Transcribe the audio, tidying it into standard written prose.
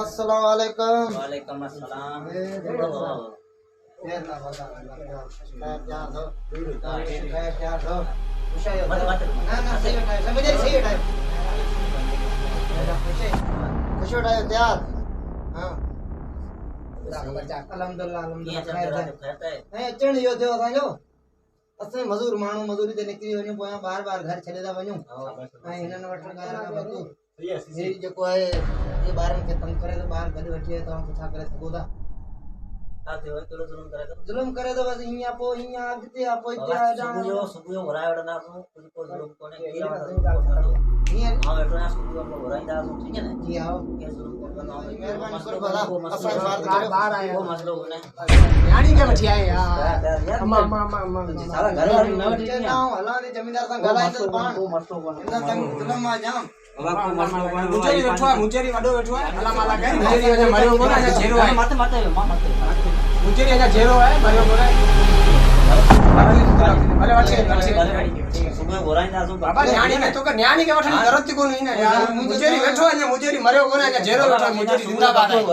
अस्सलाम वालेकुम। वालेकुम अस्सलाम। मजूर माण्हू मजूरी ते निकिरी वञूं पोयां बार बार घर छॾे था वञूं ऐं हिननि वटि जेको आहे ये ॿारनि खे तंग करे थो ॿार गॾु वठी करे तव्हां छा करे सघो था ज़ुल्म करे थो बसि हीअं पोइ हीअं अॻिते आहे पोइ सुबुह जो घुराए वठंदासीं कुझु को ज़ुल्म कोन्हे हीअं मां वेठो आहियां सुबुह जो घुराईंदासीं ठीकु है ना जी आओ महिरबानी करो भला असां बाहर आया वो मसलो कोन्हे यानी के वठी आए यार अम्मा सारा घर वाली न वठी ना हला ने जमींदार सां ॻाल्हाईंदो पाण को मसलो कोन्हे हिन तंग ज़ुल्म मां जाम मुचेरी वेठो आहे मुचेरी वडो वेठो आहे अला माला कई मुचेरी अजा मरियो कोन अजा जेरो आहे मत मत मुचेरी अजा जेरो आहे मरियो कोन भले वठी सुबह घुराईंदासीं बाबा न्याणी के तो का न्याणी के वठण जरूरत कोन है यार मुचेरी वेठो आहे मुचेरी मरियो कोन अजा जेरो वेठो आहे मुचेरी जिंदाबाद आहे